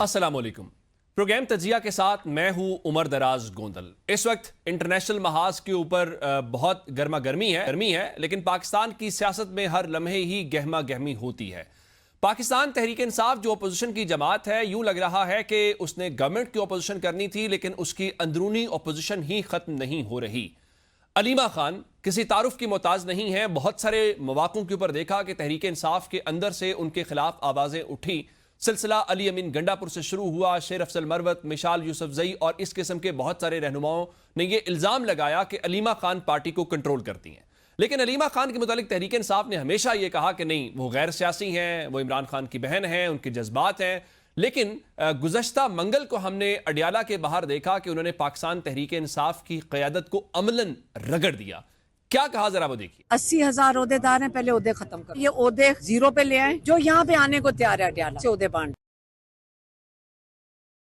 अस्सलामुअलैकुम। प्रोग्राम तजिया के साथ मैं हूं उमर दराज गोंदल। इस वक्त इंटरनेशनल महाज के ऊपर बहुत गर्मा गर्मी है, लेकिन पाकिस्तान की सियासत में हर लम्हे ही गहमा गहमी होती है। पाकिस्तान तहरीक इंसाफ जो अपोजिशन की जमात है, यूं लग रहा है कि उसने गवर्नमेंट की अपोजिशन करनी थी, लेकिन उसकी अंदरूनी अपोजिशन ही खत्म नहीं हो रही। अलीमा खान किसी तारुफ की मोहताज नहीं है। बहुत सारे मौक़ों के ऊपर देखा कि तहरीक इंसाफ के अंदर से उनके खिलाफ आवाजें उठी। सिलसिला अली अमीन गंडापुर से शुरू हुआ। शेर अफजल मरवत, मिशाल यूसुफजई और इस किस्म के बहुत सारे रहनुमाओं ने यह इल्ज़ाम लगाया कि अलीमा खान पार्टी को कंट्रोल करती हैं। लेकिन अलीमा खान के मुतालिक तहरीक इंसाफ ने हमेशा यह कहा कि नहीं, वो गैर सियासी हैं, वो इमरान खान की बहन हैं, उनके जज्बात हैं। लेकिन गुज़श्ता मंगल को हमने अडियाला के बाहर देखा कि उन्होंने पाकिस्तान तहरीक इंसाफ की क़यादत को अमलन रगड़ दिया। क्या कहा, जरा वो देखिए। 80,000 ओहदेदार हैं, पहले ओहदे खत्म करो। ये ओहदे जीरो पे ले आए जो यहाँ पे आने को तैयार है अडियाला से ओहदे बांट।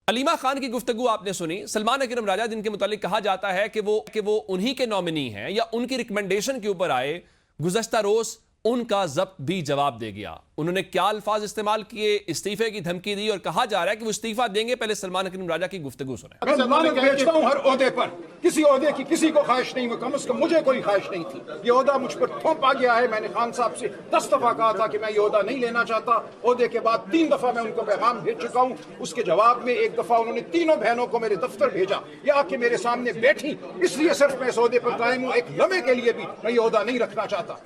अलीमा खान की गुफ्तगू आपने सुनी। सलमान अकरम राजा जिनके मुतालिक कहा जाता है कि वो उन्हीं के नॉमिनी हैं या उनकी रिकमेंडेशन के ऊपर आए, गुज़श्ता रोज उनका जब्त भी जवाब दे गया। उन्होंने क्या अल्फाज इस्तेमाल किए, इस्तीफे की धमकी दी और कहा जा रहा है कि वो इस्तीफा देंगे। पहले सलमान अकरम राजा की गुफ्तगू सुने। मैं जमानत भेजता हूं हर ओहदे पर। किसी ओहदे की किसी को ख्वाहिश नहीं, कम से कम मुझे कोई ख्वाहिश नहीं थी। ये ओहदा मुझ पर थोपा गया है। मैंने खान साहब से 10 दफा कहा था कि मैं ये ओहदा नहीं लेना चाहता। ओहदे के बाद 3 दफा मैं उनको पैगाम भेज चुका हूं। उसके जवाब में एक दफा उन्होंने तीनों बहनों को मेरे दफ्तर भेजा, ये आके मेरे सामने बैठी। इसलिए सिर्फ मैं इस ओहदे पर कायम हूं। एक लम्हे के लिए भी मैं ये ओहदा नहीं रखना चाहता।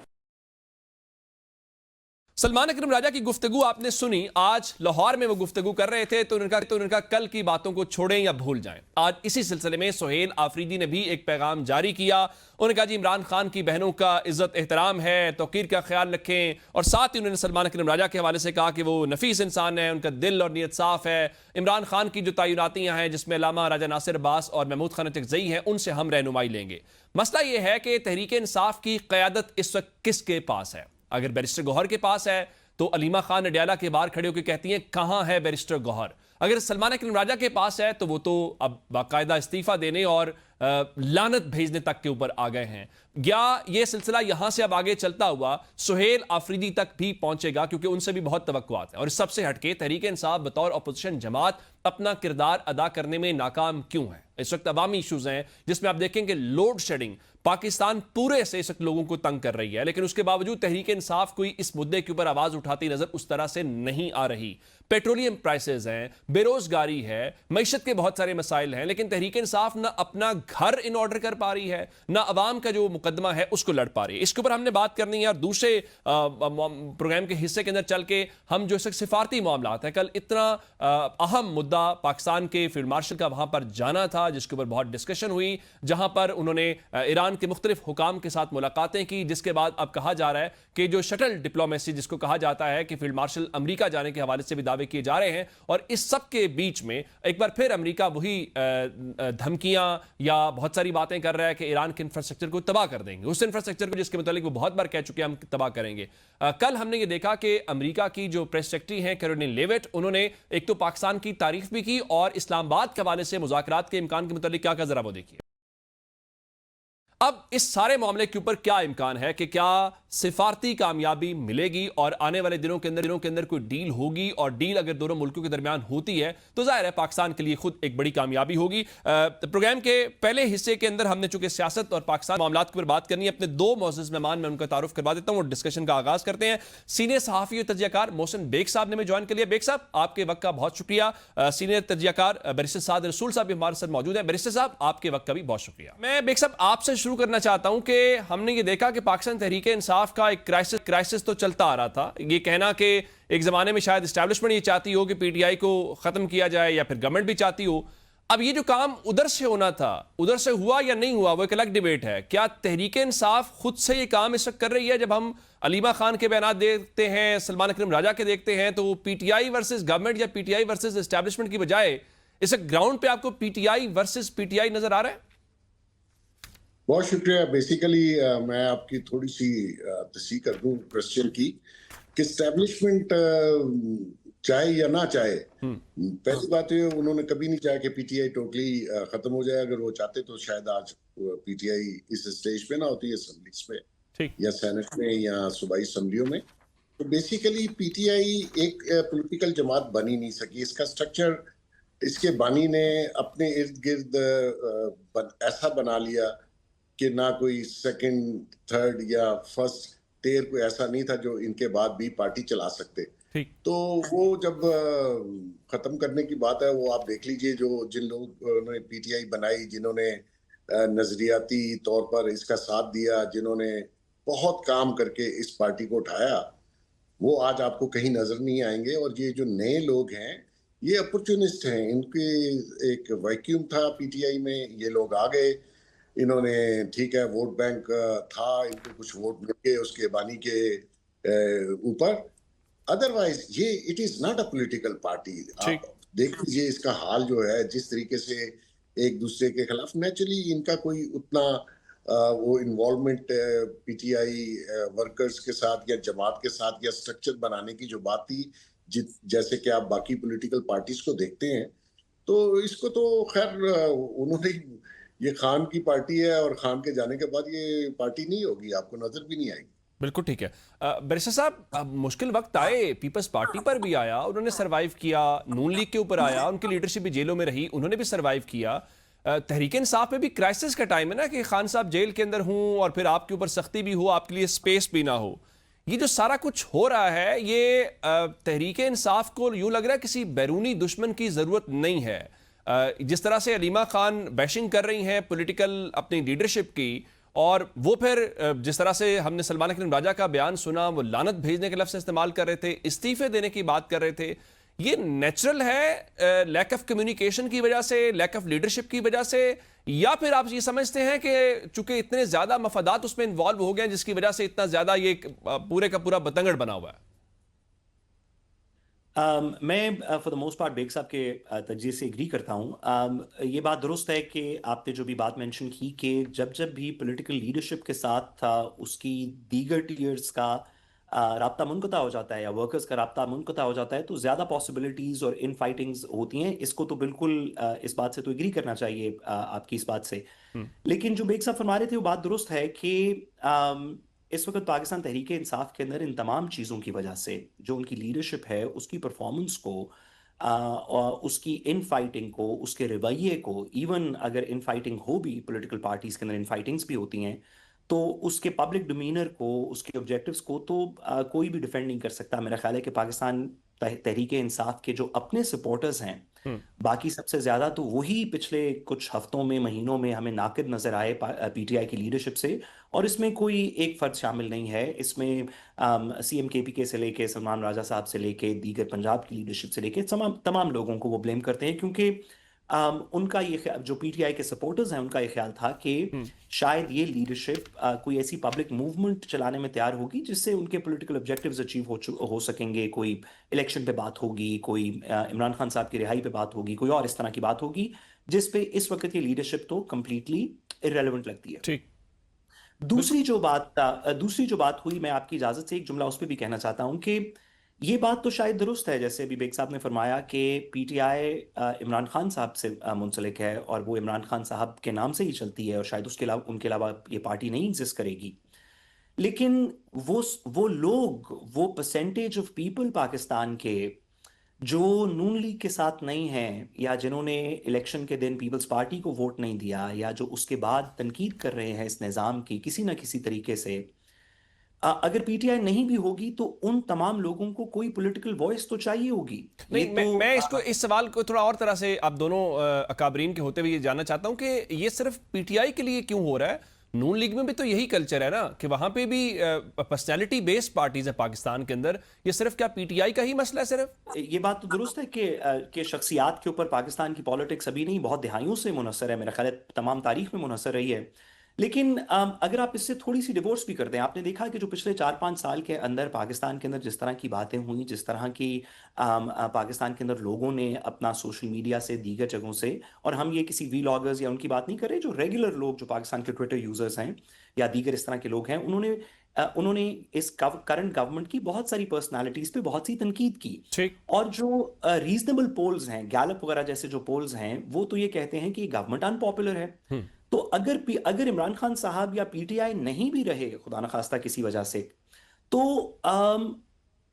सलमान अकरम राजा की गुफ्तगू आपने सुनी। आज लाहौर में वो गुफ्तगू कर रहे थे तो उनका कल की बातों को छोड़ें या भूल जाएं। आज इसी सिलसिले में सुहेल आफरीदी ने भी एक पैगाम जारी किया। उन्होंने कहा जी, इमरान खान की बहनों का इज्जत एहतराम है, तौकीर का ख्याल रखें। और साथ ही उन्होंने सलमान अकरम राजा के हवाले से कहा कि वो नफीस इंसान है, उनका दिल और नीयत साफ है। इमरान खान की जो तयनातियां हैं, जिसमें अल्लामा राजा नासिर अब्बास और महमूद खान तकज़ई हैं, उनसे हम रहनुमाई लेंगे। मसला यह है कि तहरीक इंसाफ की क़यादत इस वक्त किसके पास है? अगर बैरिस्टर गौहर के पास है तो अलीमा खान अडियाला के बाहर खड़े होकर कहती हैं कहां है बैरिस्टर गौहर। अगर सलमान अकरम राजा के पास है तो वो तो अब बाकायदा इस्तीफा देने और लानत भेजने तक के ऊपर आ गए हैं। या ये सिलसिला यहां से अब आगे चलता हुआ सुहेल आफरीदी तक भी पहुंचेगा, क्योंकि उनसे भी बहुत तवक्कुआत है। और सबसे हटके तहरीक इंसाफ बतौर अपोजिशन जमात अपना किरदार अदा करने में नाकाम क्यों है? इस वक्त अवामी इशूज हैं जिसमें आप देखेंगे लोड शेडिंग पाकिस्तान पूरे से इस वक्त लोगों को तंग कर रही है, लेकिन उसके बावजूद तहरीक इंसाफ कोई इस मुद्दे के ऊपर आवाज उठाती नजर उस तरह से नहीं आ रही। पेट्रोलियम प्राइसेस हैं, बेरोजगारी है, मईशत के बहुत सारे मसाइल हैं, लेकिन तहरीक इंसाफ ना अपना घर इन ऑर्डर कर पा रही है, ना अवाम का जो मुकदमा है उसको लड़ पा रही है। इसके ऊपर हमने बात करनी है। और दूसरे प्रोग्राम के हिस्से के अंदर चल के हम जो सिफारती मामलात है, कल इतना अहम मुद्दा पाकिस्तान के फील्ड मार्शल का वहां पर जाना था, जिसके ऊपर बहुत डिस्कशन हुई, जहां पर उन्होंने ईरान के मुख्तलिफ हुकाम के साथ मुलाकातें की, जिसके बाद अब कहा जा रहा है कि जो शटल डिप्लोमेसी जिसको कहा जाता है कि फील्ड मार्शल अमेरिका जाने के हवाले से भी दावे किए जा रहे हैं। और इस सब के बीच में एक बार फिर अमेरिका वही धमकियां या बहुत सारी बातें कर रहा है कि ईरान के इंफ्रास्ट्रक्चर को तबाह कर देंगे, उस इंफ्रास्ट्रक्चर को जिसके मुतालिक वो बहुत बार कह चुके हैं हम तबाह करेंगे। कल हमने ये देखा कि अमेरिका की जो प्रेस सेक्रेटरी हैं कैरोलिन लेविट, उन्होंने एक तो पाकिस्तान की तारीफ भी की और इस्लामाबाद के हवाले से मुज़ाकरात के इम्कान के मुतालिक क्या कहा, जरा वो देखिए। अब इस सारे मामले के ऊपर क्या इम्कान है कि क्या सिफारती कामयाबी मिलेगी और आने वाले दिनों के अंदर कोई डील होगी? और डील अगर दोनों मुल्कों के दरमियान होती है तो जाहिर है पाकिस्तान के लिए खुद एक बड़ी कामयाबी होगी। प्रोग्राम के पहले हिस्से के अंदर हमने चूंकि सियासत और पाकिस्तान मामलात के ऊपर बात करनी है, अपने 2 मोअज़्ज़ज़ मेहमान में उनका तारुफ करवा देता हूं और डिस्कशन का आगाज करते हैं। सीनियर सहाफ़ी और तजियाकार मोहसिन बेग साहब ने हमें ज्वाइन कर लिया। बेग साहब, आपके वक्त का बहुत शुक्रिया। सीनियर तजियाकार बैरिस्टर साद रसूल साहब भी हमारे साथ मौजूद है। बैरिस्टर साहब, आपके वक्त का भी बहुत शुक्रिया। मैं बेग साहब आपसे शुरू करना चाहता हूं कि हमने ये देखा कि पाकिस्तान तहरीक इंसाफ का एक क्राइसिस तो चलता आ रहा था। ये कहना कि एक जमाने में शायद एस्टैब्लिशमेंट ये चाहती हो कि पीटीआई को खत्म किया जाए या फिर गवर्नमेंट भी चाहती हो। अब ये जो काम उधर से होना था, उधर से हुआ या नहीं हुआ, वो एक अलग डिबेट है। क्या तहरीक इंसाफ खुद से ये काम इस वक्त कर रही है? जब हम अलीमा खान के बयान देखते हैं, सलमान अकरम राजा के देखते हैं, तो वो पीटीआई वर्सेस गवर्नमेंट या पीटीआई वर्सेस एस्टैब्लिशमेंट की बजाय इस ग्राउंड पे आपको पीटीआई वर्सेस पीटीआई नजर आ रहा है? बहुत शुक्रिया। बेसिकली मैं आपकी थोड़ी सी तस्दीक कर दूं क्वेश्चन की कि एस्टैब्लिशमेंट चाहे या ना चाहे, पहली बात ये उन्होंने कभी नहीं चाहा कि पीटीआई टोटली खत्म हो जाए। अगर वो चाहते तो शायद आज पीटीआई इस स्टेज पे ना होती, असेंबलीज पे या सेनेट में या सूबाई असम्बलियों में। तो बेसिकली पीटीआई एक पॉलिटिकल जमात बन ही नहीं सकी। इसका स्ट्रक्चर इसके बानी ने अपने इर्द गिर्द ऐसा बना लिया कि ना कोई सेकंड, थर्ड या फर्स्ट टेयर कोई ऐसा नहीं था जो इनके बाद भी पार्टी चला सकते। ठीक। तो वो जब खत्म करने की बात है, वो आप देख लीजिए जो जिन लोगों ने पीटीआई बनाई, जिन्होंने नजरियाती तौर पर इसका साथ दिया, जिन्होंने बहुत काम करके इस पार्टी को उठाया, वो आज आपको कहीं नजर नहीं आएंगे। और ये जो नए लोग हैं, ये अपॉर्चुनिस्ट हैं। इनके एक वैक्यूम था पीटीआई में, ये लोग आ गए, इन्होंने ठीक है वोट बैंक था, इनको कुछ वोट मिल गए उसके बानी के ऊपर। अदरवाइज ये it is not a political party. आप देख लीजिए इसका हाल जो है, जिस तरीके से एक दूसरे के खिलाफ, नेचुरली इनका कोई उतना वो इन्वॉल्वमेंट पीटीआई वर्कर्स के साथ या जमात के साथ या स्ट्रक्चर बनाने की जो बात थी, जैसे कि आप बाकी पॉलिटिकल पार्टीज को देखते हैं, तो इसको तो खैर उन्होंने, ये खान की पार्टी है और खान के जाने के बाद ये पार्टी नहीं होगी, आपको नजर भी नहीं आएगी। बिल्कुल ठीक है। बैरिस्टर साहब, मुश्किल वक्त आए, पीपल्स पार्टी पर भी आया, उन्होंने सरवाइव किया, नून लीग के ऊपर आया, उनकी लीडरशिप भी जेलों में रही, उन्होंने भी सरवाइव किया। तहरीक इंसाफ में भी क्राइसिस का टाइम है ना, कि खान साहब जेल के अंदर हूं और फिर आपके ऊपर सख्ती भी हो, आपके लिए स्पेस भी ना हो। ये जो सारा कुछ हो रहा है, ये तहरीक इंसाफ को यूं लग रहा है किसी बैरूनी दुश्मन की जरूरत नहीं है। जिस तरह से अलीमा खान बैशिंग कर रही हैं पॉलिटिकल अपनी लीडरशिप की, और वो फिर जिस तरह से हमने सलमान अकरम राजा का बयान सुना, वो लानत भेजने के लफ्ज़ इस्तेमाल कर रहे थे, इस्तीफे देने की बात कर रहे थे, ये नेचुरल है लैक ऑफ कम्युनिकेशन की वजह से, लैक ऑफ लीडरशिप की वजह से, या फिर आप ये समझते हैं कि चूंकि इतने ज्यादा मफादात उसमें इन्वॉल्व हो गए जिसकी वजह से इतना ज्यादा ये पूरे का पूरा बतंगड़ बना हुआ है? मैं for the most part Baig साहब के तज्ज़िये से एग्री करता हूँ। ये बात दुरुस्त है कि आपने जो भी बात मेंशन की कि जब भी पॉलिटिकल लीडरशिप के साथ था उसकी दीगर टीयर्स का राब्ता मुनक़ता हो जाता है या वर्कर्स का राब्ता मुनक़ता हो जाता है, तो ज़्यादा पॉसिबिलिटीज़ और इन फाइटिंग्स होती हैं। इसको तो बिल्कुल इस बात से तो एग्री करना चाहिए आपकी इस बात से। लेकिन जो बेग साहब फरमा रहे थे वो बात दुरुस्त है कि इस वक्त पाकिस्तान तहरीक इंसाफ के अंदर इन तमाम चीज़ों की वजह से जो उनकी लीडरशिप है, उसकी परफॉर्मेंस को, और उसकी इन फाइटिंग को, उसके रवैये को, इवन अगर इन फाइटिंग हो भी, पॉलिटिकल पार्टीज के अंदर इन फाइटिंग्स भी होती हैं, तो उसके पब्लिक डिमीनर को, उसके ऑब्जेक्टिव्स को तो कोई भी डिफेंड नहीं कर सकता। मेरा ख्याल है कि पाकिस्तान तहरीक इंसाफ के जो अपने सपोर्टर्स हैं, बाकी सबसे ज्यादा तो वही पिछले कुछ हफ्तों में, महीनों में हमें नाकिद नजर आए पीटीआई की लीडरशिप से। और इसमें कोई एक फर्द शामिल नहीं है, इसमें सीएम केपीके से लेके सलमान राजा साहब से लेके दीगर पंजाब की लीडरशिप से लेके तमाम लोगों को वो ब्लेम करते हैं, क्योंकि उनका ये जो पीटीआई के सपोर्टर्स हैं, उनका ये ख्याल था कि शायद ये लीडरशिप कोई ऐसी पब्लिक मूवमेंट चलाने में तैयार होगी जिससे उनके पॉलिटिकल ऑब्जेक्टिव्स अचीव हो सकेंगे। कोई इलेक्शन पे बात होगी, कोई इमरान खान साहब की रिहाई पे बात होगी, कोई और इस तरह की बात होगी, जिस पे इस वक्त ये लीडरशिप तो कंप्लीटली इररेलेवेंट लगती है। ठीक। दूसरी जो बात हुई, मैं आपकी इजाजत से एक जुमला उस पर भी कहना चाहता हूं कि ये बात तो शायद दुरुस्त है, जैसे अभी बेग साहब ने फरमाया कि पीटीआई इमरान खान साहब से मुंसलिक है और वो इमरान खान साहब के नाम से ही चलती है और शायद उसके अलावा उनके अलावा ये पार्टी नहीं एग्जिस्ट करेगी। लेकिन वो लोग, वो परसेंटेज ऑफ पीपल पाकिस्तान के जो नून लीग के साथ नहीं हैं, या जिन्होंने इलेक्शन के दिन पीपल्स पार्टी को वोट नहीं दिया, या जो उसके बाद तनकीद कर रहे हैं इस निज़ाम की किसी ना किसी तरीके से, अगर पीटीआई नहीं भी होगी तो उन तमाम लोगों को कोई पॉलिटिकल वॉइस तो चाहिए होगी। नहीं, मैं इसको, इस सवाल को थोड़ा और तरह से आप दोनों अकाबरीन के होते हुए ये जानना चाहता हूं कि ये सिर्फ पीटीआई के लिए क्यों हो रहा है? नून लीग में भी तो यही कल्चर है ना, कि वहां पे भी पर्सनैलिटी बेस्ड पार्टीज है पाकिस्तान के अंदर। ये सिर्फ क्या पीटीआई का ही मसला है सिर्फ? ये बात तो दुरुस्त है कि शख्सियात के ऊपर पाकिस्तान की पॉलिटिक्स अभी नहीं, बहुत दहाइयों से मुनहसर है, मेरा ख्याल है तमाम तारीख में मुनहसर रही है। लेकिन अगर आप इससे थोड़ी सी डिवोर्स भी करते हैं, आपने देखा कि जो पिछले 4-5 साल के अंदर पाकिस्तान के अंदर जिस तरह की बातें हुई, जिस तरह की पाकिस्तान के अंदर लोगों ने अपना सोशल मीडिया से, दीगर जगहों से, और हम ये किसी वीलॉगर्स या उनकी बात नहीं कर रहे, जो रेगुलर लोग जो पाकिस्तान के ट्विटर यूजर्स हैं या दीगर इस तरह के लोग हैं, उन्होंने इस करंट गवर्नमेंट की बहुत सारी पर्सनालिटीज पे बहुत सी तनकीद की। और जो रीजनेबल पोल्स हैं, गैलप वगैरह जैसे जो पोल्स हैं, वो तो ये कहते हैं कि गवर्नमेंट अनपॉपुलर है। तो अगर इमरान खान साहब या पीटीआई नहीं भी रहे, खुदा न खास्ता किसी वजह से, तो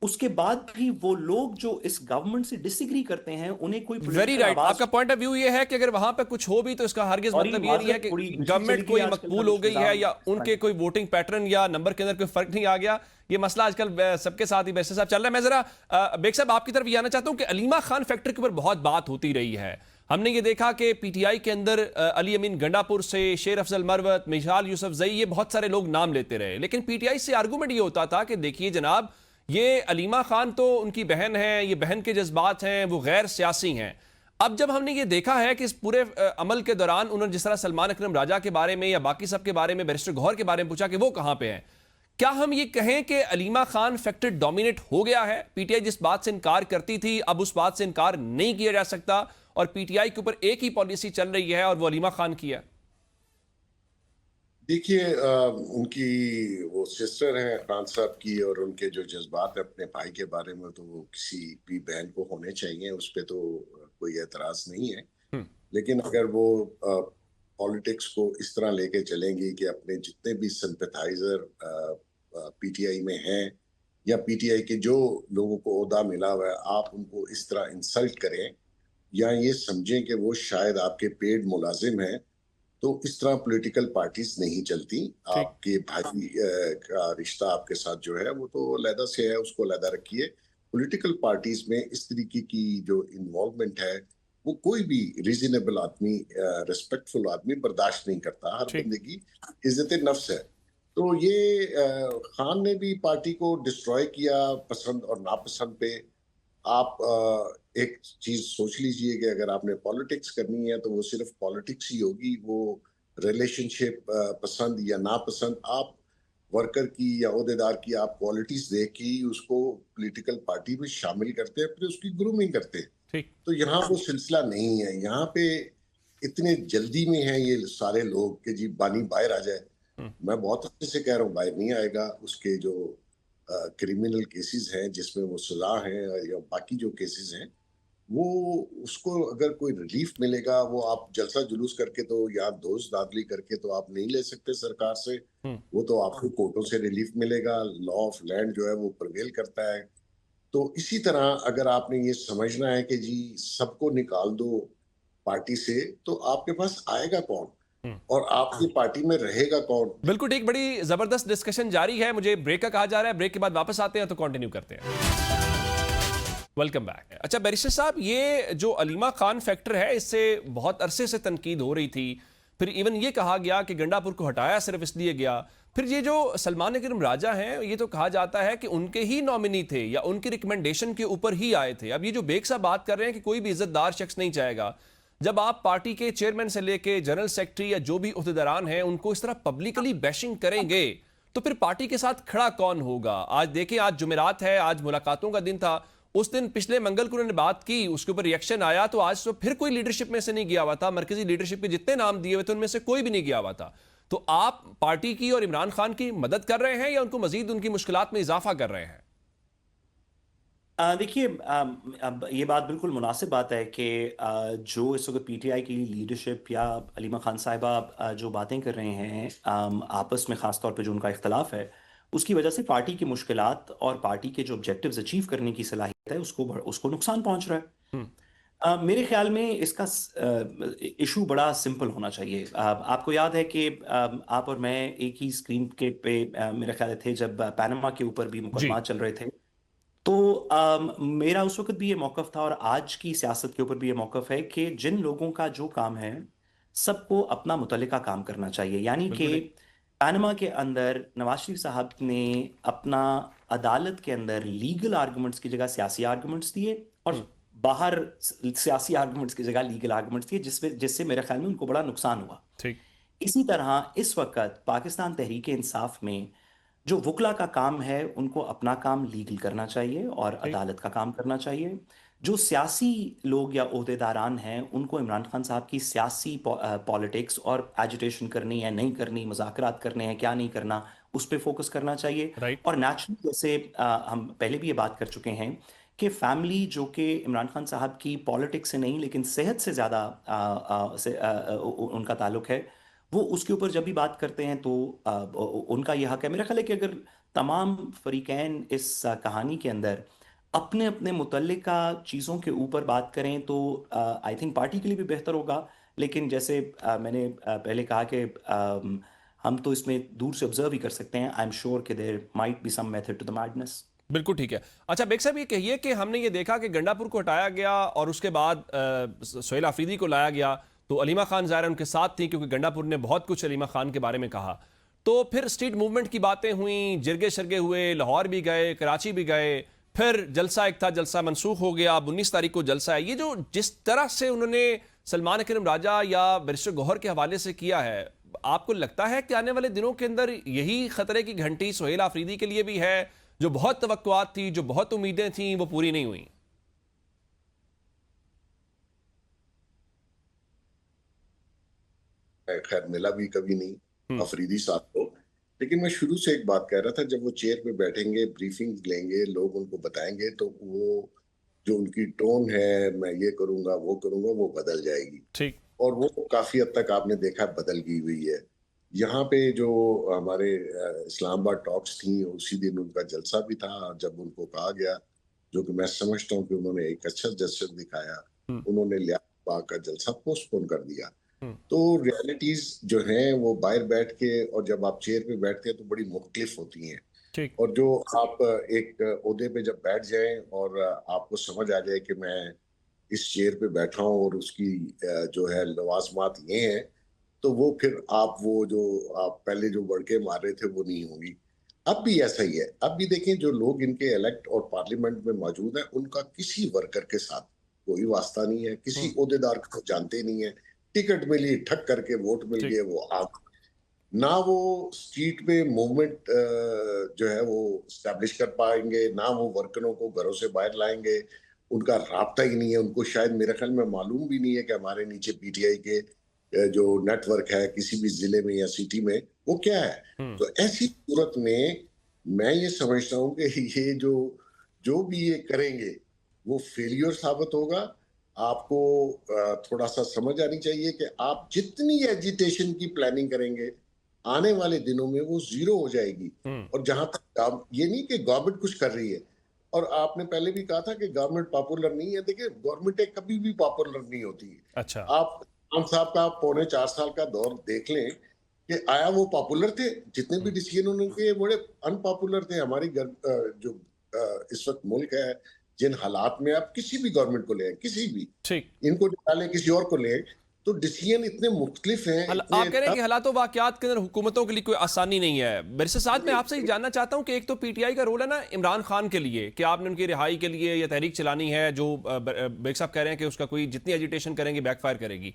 उसके बाद भी वो लोग जो इस गवर्नमेंट से डिसएग्री करते हैं उन्हें कोई वेरी political राइट। आवाज आपका पॉइंट ऑफ व्यू ये है कि अगर वहां पे कुछ हो भी तो इसका हरगिज और मतलब ये नहीं है कि थोड़ी दूसरी गवर्नमेंट चली गई कोई आजकल मकबूल का हो गई है या निजाम। उनके कोई वोटिंग पैटर्न या नंबर के अंदर कोई फर्क नहीं आ गया। ये मसला आजकल सबके साथ ही वैसे साहब चल रहा है। मैं जरा बेग साहब आपकी तरफ ये आना चाहता हूं कि अलीमा खान फैक्टर के ऊपर बहुत बात होती रही है। हमने ये देखा कि पीटीआई के अंदर अली अमीन गंडापुर से शेर अफजल मरवत, मिशाल यूसुफजई, ये बहुत सारे लोग नाम लेते रहे, लेकिन पीटीआई से आर्गूमेंट ये होता था कि देखिए जनाब, ये अलीमा खान तो उनकी बहन है, ये बहन के जज्बात हैं, वो गैर सियासी हैं। अब जब हमने ये देखा है कि इस पूरे अमल के दौरान उन्होंने जिस तरह सलमान अकरम राजा के बारे में या बाकी सब के बारे में, बैरिस्टर गौहर के बारे में पूछा कि वो कहां पे हैं, क्या हम ये कहें कि अलीमा खान फैक्टर डोमिनेट हो गया है? पीटीआई जिस बात से इनकार करती थी अब उस बात से इनकार नहीं किया जा सकता और पीटीआई के ऊपर एक ही पॉलिसी चल रही है और वो अलीमा खान की है। देखिए, उनकी वो सिस्टर हैं खान साहब की, और उनके जो जज्बात है अपने भाई के बारे में, तो वो किसी भी बहन को होने चाहिए, उस पर तो कोई एतराज नहीं है। लेकिन अगर वो पॉलिटिक्स को इस तरह लेके चलेंगी कि अपने जितने भी सिंपैथाइजर पीटीआई में हैं या पीटीआई के जो लोगों को ओहदा मिला हुआ है, आप उनको इस तरह इंसल्ट करें या ये समझें कि वो शायद आपके पेड मुलाजिम हैं, तो इस तरह पॉलिटिकल पार्टीज नहीं चलती। आपके भाई का रिश्ता आपके साथ जो है वो तो अलहदा से है, उसको अलहदा रखिए। पॉलिटिकल पार्टीज में इस तरीके की जो इन्वॉल्वमेंट है वो कोई भी रीजनेबल आदमी, रिस्पेक्टफुल आदमी बर्दाश्त नहीं करता। हर बंदे की इज्जत नफ्स है। तो ये खान ने भी पार्टी को डिस्ट्रॉय किया पसंद और नापसंद पे। आप एक चीज सोच लीजिए कि अगर आपने पॉलिटिक्स करनी है तो वो सिर्फ पॉलिटिक्स ही होगी, वो रिलेशनशिप पसंद या नापसंद, आप वर्कर की या ओहदेदार की आप क्वालिटीज देख के ही उसको पॉलिटिकल पार्टी में शामिल करते हैं, फिर उसकी ग्रूमिंग करते हैं। तो यहाँ वो सिलसिला नहीं है। यहाँ पे इतने जल्दी में है ये सारे लोग कि जी बानी बाहर आ जाए। मैं बहुत अच्छे से कह रहा हूँ, बाहर नहीं आएगा। उसके जो क्रिमिनल केसेस हैं जिसमें वो सजा है या बाकी जो केसेस हैं, वो उसको अगर कोई रिलीफ मिलेगा, वो आप जलसा जुलूस करके तो या दोस्त दादली करके तो आप नहीं ले सकते सरकार से। वो तो आपको कोर्टों से रिलीफ मिलेगा। लॉ ऑफ लैंड जो है वो प्रिवेल करता है। तो इसी तरह अगर आपने ये समझना है कि जी सबको निकाल दो पार्टी से, तो आपके पास आएगा कौन और आपकी पार्टी में रहेगा कौन? बिल्कुल ठीक। बड़ी जबरदस्त डिस्कशन जारी है। मुझे ब्रेक का कहा जा रहा है, ब्रेक के बाद वापस आते हैं तो कंटिन्यू करते हैं। Welcome back. अच्छा बैरिस्टर साहब, ये जो अलीमा खान फैक्टर है इससे बहुत अरसे से तनकीद हो रही थी, फिर इवन ये कहा गया कि गंडापुर को हटाया सिर्फ इसलिए गया। फिर ये जो सलमान अकरम राजा हैं, ये तो कहा जाता है कि उनके ही नॉमिनी थे या उनकी रिकमेंडेशन के ऊपर ही आए थे। अब ये जो बेग साहब बात कर रहे हैं कि कोई भी इज्जतदार शख्स नहीं चाहेगा, जब आप पार्टी के चेयरमैन से लेके जनरल सेक्रेटरी या जो भी उहदेदारान हैं उनको इस तरह पब्लिकली बैशिंग करेंगे, तो फिर पार्टी के साथ खड़ा कौन होगा? आज देखें, आज जुमेरात है, आज मुलाकातों का दिन था। उस दिन पिछले मंगल को उन्होंने बात की, उसके ऊपर रिएक्शन आया, तो आज तो फिर कोई लीडरशिप में से नहीं गया हुआ था। मरकजी लीडरशिप के जितने नाम दिए हुए थे उनमें से कोई भी नहीं गया हुआ था। तो आप पार्टी की और इमरान खान की मदद कर रहे हैं या उनको मजीद उनकी मुश्किलात में इजाफा कर रहे हैं? देखिए, अब ये बात बिल्कुल मुनासिब बात है कि जो इस वक्त पीटीआई की लीडरशिप या अलीमा खान साहिबा जो बातें कर रहे हैं आपस में, ख़ास तौर पे जो उनका इख्तलाफ है, उसकी वजह से पार्टी की मुश्किलात और पार्टी के जो ऑब्जेक्टिव्स अचीव करने की सलाहियत है उसको नुकसान पहुंच रहा है। मेरे ख्याल में इसका इशू बड़ा सिंपल होना चाहिए। आपको याद है कि आप और मैं एक ही स्क्रीन के पे मेरे ख्याल थे जब पैनामा के ऊपर भी मुकदमा चल रहे थे। तो मेरा उस वक्त भी ये मौक़िफ़ था और आज की सियासत के ऊपर भी ये मौक़िफ़ है कि जिन लोगों का जो काम है सबको अपना मुतल्लिका काम करना चाहिए। यानी कि पैनामा के अंदर नवाज शरीफ साहब ने अपना अदालत के अंदर लीगल आर्गूमेंट्स की जगह सियासी आर्गूमेंट्स दिए और बाहर सियासी आर्गूमेंट्स की जगह लीगल आर्गूमेंट्स दिए, जिससे मेरे ख्याल में उनको बड़ा नुकसान हुआ। ठीक इसी तरह इस वक्त पाकिस्तान तहरीक इंसाफ में जो वकला का काम है उनको अपना काम लीगल करना चाहिए और अदालत का काम करना चाहिए। जो सियासी लोग या ओहदेदारान हैं उनको इमरान खान साहब की सियासी पॉलिटिक्स और एजिटेशन करनी है नहीं करनी, मुज़ाकरात करने हैं क्या नहीं करना, उस पर फोकस करना चाहिए। और नेचुरली जैसे हम पहले भी ये बात कर चुके हैं कि फैमिली जो कि इमरान खान साहब की पॉलिटिक्स से नहीं लेकिन सेहत से ज़्यादा उनका ताल्लुक है, वो उसके ऊपर जब भी बात करते हैं तो उनका यह हक है। मेरा ख्याल है कि अगर तमाम फरीकैन इस कहानी के अंदर अपने अपने मुतल्लिका चीज़ों के ऊपर बात करें तो आई थिंक पार्टी के लिए भी बेहतर होगा। लेकिन जैसे मैंने पहले कहा कि हम तो इसमें दूर से ऑब्जर्व ही कर सकते हैं। आई एम श्योर कि there might be some method to the madness. बिल्कुल ठीक है। अच्छा बेग साहब, ये कहिए कि हमने ये देखा कि गंडापुर को हटाया गया और उसके बाद सोहेल आफरीदी को लाया गया, तो अलीमा खान ज़ाहिर उनके साथ थी क्योंकि गंडापुर ने बहुत कुछ अलीमा खान के बारे में कहा। तो फिर स्ट्रीट मूवमेंट की बातें हुई, जिरगे शरगे हुए, लाहौर भी गए, कराची भी गए, फिर जलसा एक था, जलसा मनसूख हो गया, अब 19 तारीख को जलसा है। ये जो जिस तरह से उन्होंने सलमान अकरम राजा या बैरिस्टर गौहर के हवाले से किया है, आपको लगता है कि आने वाले दिनों के अंदर यही खतरे की घंटी सोहेल आफरीदी के लिए भी है? जो बहुत तवक्कुआत थी, जो बहुत उम्मीदें थी, वो पूरी नहीं हुई। खैर मिला भी कभी नहीं अफरीदी साहब को, लेकिन मैं शुरू से एक बात कह रहा था, जब वो चेयर पे बैठेंगे, ब्रीफिंग लेंगे, लोग उनको बताएंगे, तो वो जो उनकी टोन है, मैं ये करूंगा वो करूंगा, वो बदल जाएगी। ठीक। और वो काफी हद तक आपने देखा बदल गई हुई है। यहाँ पे जो हमारे इस्लामाबाद टॉक्स थी, उसी दिन उनका जलसा भी था। जब उनको कहा गया, जो कि मैं समझता हूँ कि उन्होंने एक अच्छा जेस्चर दिखाया, उन्होंने लिया का जलसा पोस्टपोन कर दिया। तो रियलिटीज जो हैं वो बाहर बैठ के, और जब आप चेयर पे बैठते हैं तो बड़ी मुख्तलिफ होती हैं। ठीक। और जो आप एक ओहदे पे जब बैठ जाएं और आपको समझ आ जाए कि मैं इस चेयर पे बैठा हूं और उसकी जो है लवाजमात ये हैं, तो वो फिर आप वो जो आप पहले जो बड़के मार रहे थे वो नहीं होंगी। अब भी ऐसा ही है। अब भी देखें, जो लोग इनके इलेक्ट और पार्लियामेंट में मौजूद हैं, उनका किसी वर्कर के साथ कोई वास्ता नहीं है, किसी ओहदेदार को जानते नहीं है। टिकट मिली, ठक करके वोट मिल गए, वो आप ना वो स्ट्रीट पे मूवमेंट जो है वो स्टैब्लिश कर पाएंगे, ना वो वर्करों को घरों से बाहर लाएंगे। उनका राब्ता ही नहीं है, उनको शायद मेरे ख्याल में मालूम भी नहीं है कि हमारे नीचे पीटीआई के जो नेटवर्क है किसी भी जिले में या सिटी में वो क्या है। तो ऐसी सूरत में मैं ये समझता हूँ कि ये जो भी ये करेंगे वो फेलियर साबित होगा। आपको थोड़ा सा समझ आनी चाहिए कि आप जितनी एजिटेशन की प्लानिंग करेंगे, आने वाले दिनों में वो जीरो हो जाएगी। और जहां तक ये नहीं कि गवर्नमेंट कुछ कर रही है, और आपने पहले भी कहा था कि गवर्नमेंट पॉपुलर नहीं है। देखिए, गवर्नमेंट कभी भी पॉपुलर नहीं होती। अच्छा। आप खान साहब का 3.25 साल का दौर देख लें कि आया वो पॉपुलर थे, जितने भी डिसीजन उन्होंने बड़े अनपॉपुलर थे। हमारी जो इस वक्त मुल्क है, जिन हालात में आप किसी भी गवर्नमेंट को ले, किसी भी, ठीक। इनको निकालें, किसी और को ले, तो डिसीजन इतने मुख्तलिफ हैं। आप कह रहे हैं कि हालात वाकयात के अंदर हुकूमतों के लिए कोई आसानी नहीं है। बैरिस्टर साहब, मैं आपसे ये जानना चाहता हूं कि एक तो पीटीआई का रोल है ना इमरान खान के लिए, कि आपने उनकी रिहाई के लिए ये तहरीक चलानी है, जो बेग साहब कह रहे हैं कि उसका कोई जितनी एजिटेशन करेंगे बैकफायर करेगी।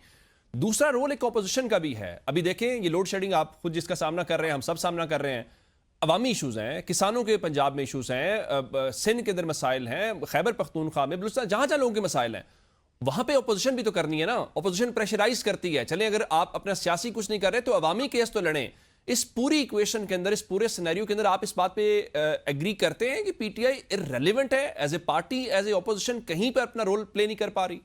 दूसरा रोल एक ऑपोजिशन का भी है। अभी देखें, ये लोड शेडिंग आप खुद जिसका सामना कर रहे हैं, हम सब सामना कर रहे हैं, अवामी इशूज हैं, किसानों के पंजाब में इशूज हैं, सिंध के अंदर मसाइल हैं, खैबर पख्तूनख्वा में, बलूचिस्तान, जहां जहां लोगों के मसाइल हैं, वहां पे ऑपोजिशन भी तो करनी है ना। ऑपोजिशन प्रेशराइज करती है, चले अगर आप अपना सियासी कुछ नहीं कर रहे तो अवामी केस तो लड़ें। इस पूरी इक्वेशन के अंदर, इस पूरे सिनेरियो के अंदर आप इस बात पे एग्री करते हैं कि पीटीआई इररेलेवेंट है as a party, as a opposition, कहीं पर अपना रोल प्ले नहीं कर पा रही?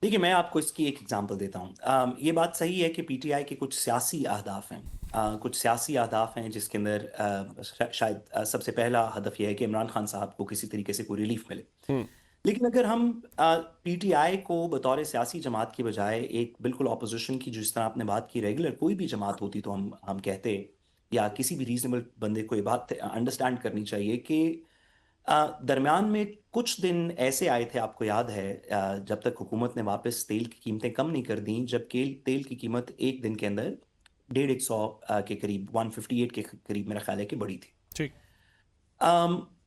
देखिए, मैं आपको इसकी एक एग्जांपल देता हूँ। ये बात सही है कि पीटीआई के कुछ सियासी अहदाफ हैं। कुछ सियासी अहदाफ हैं जिसके अंदर शायद सबसे पहला हदफ यह है कि इमरान खान साहब को किसी तरीके से कोई रिलीफ मिले। लेकिन अगर हम पीटीआई को बतौर सियासी जमात की बजाय एक बिल्कुल अपोजिशन की, जिस तरह आपने बात की, रेगुलर कोई भी जमात होती तो हम कहते, या किसी भी रीजनेबल बंदे को ये बात अंडरस्टैंड करनी चाहिए कि दरमियान में कुछ दिन ऐसे आए थे, आपको याद है, जब तक हुकूमत ने वापस तेल की कीमतें कम नहीं कर दी, जब तेल की कीमत एक दिन के अंदर 150 के करीब, 158 के करीब मेरा ख्याल है कि बढ़ी थी। ठीक।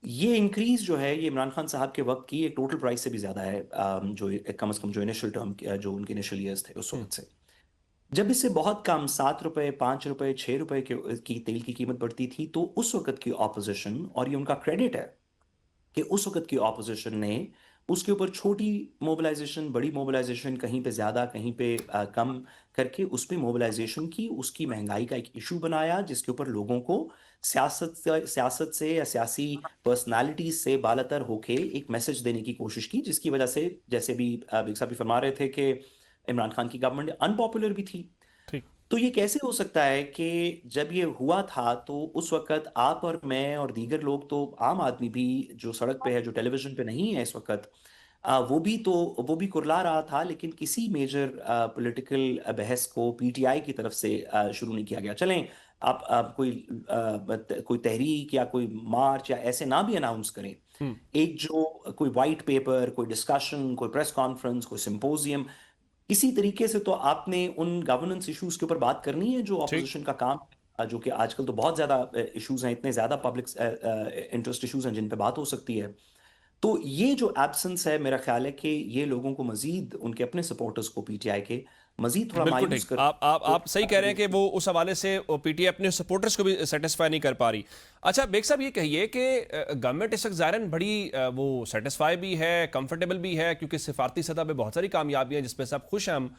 ये इंक्रीज जो है, ये इमरान खान साहब के वक्त की एक टोटल प्राइस से भी ज्यादा है, जो कम से कम जो इनिशियल टर्म, जो उनके इनिशियल ईयर्स थे उस वक्त से। जब इससे बहुत कम 7 रुपए, 5 रुपए, 6 रुपए की तेल की कीमत बढ़ती थी, तो उस वक्त की ऑपोजिशन, और ये उनका क्रेडिट है कि उस वक्त की ऑपोजिशन ने उसके ऊपर छोटी मोबिलाइजेशन, बड़ी मोबिलाइजेशन, कहीं पे ज़्यादा, कहीं पे कम करके उस पर मोबिलाइजेशन की, उसकी महंगाई का एक इशू बनाया, जिसके ऊपर लोगों को सियासत से या सियासी पर्सनालिटीज से बालातर होके एक मैसेज देने की कोशिश की, जिसकी वजह से, जैसे भी बेग साहब भी फरमा रहे थे, कि इमरान खान की गवर्नमेंट अनपॉपुलर भी थी। ठीक। तो ये कैसे हो सकता है कि जब ये हुआ था तो उस वक्त आप और मैं और दीगर लोग, तो आम आदमी भी जो सड़क पे है, जो टेलीविजन पे नहीं है इस वक्त, वो भी कुरला रहा था, लेकिन किसी मेजर पॉलिटिकल बहस को पीटीआई की तरफ से शुरू नहीं किया गया। चलें, आप कोई तहरीक या कोई मार्च या ऐसे ना भी अनाउंस करें, एक जो कोई वाइट पेपर, कोई डिस्कशन, कोई प्रेस कॉन्फ्रेंस, कोई सिंपोजियम, इसी तरीके से तो आपने उन गवर्नेंस इश्यूज के ऊपर बात करनी है जो ठीक। ऑपोजिशन का काम जो कि आजकल तो बहुत ज्यादा इश्यूज हैं, इतने ज्यादा पब्लिक इंटरेस्ट इश्यूज हैं जिन पे बात हो सकती है। तो ये जो एब्सेंस है, मेरा ख्याल है कि ये लोगों को मजीद, उनके अपने सपोर्टर्स को पीटीआई के मजीद थोड़ा बिल्कुल मायूस ठीक। कर। आप सही कह रहे हैं कि वो उस हवाले से पीटीआई अपने सपोर्टर्स को भी सेटिस्फाई नहीं कर पा रही। अच्छा बेग साहब, ये कहिए कि गवर्नमेंट इस वक्त ज़ाहिरन बड़ी वो सेटिस्फाई भी है, कंफर्टेबल भी है, क्योंकि सिफारती सतह पे बहुत सारी कामयाबियां जिस पे सब खुश हैं हम।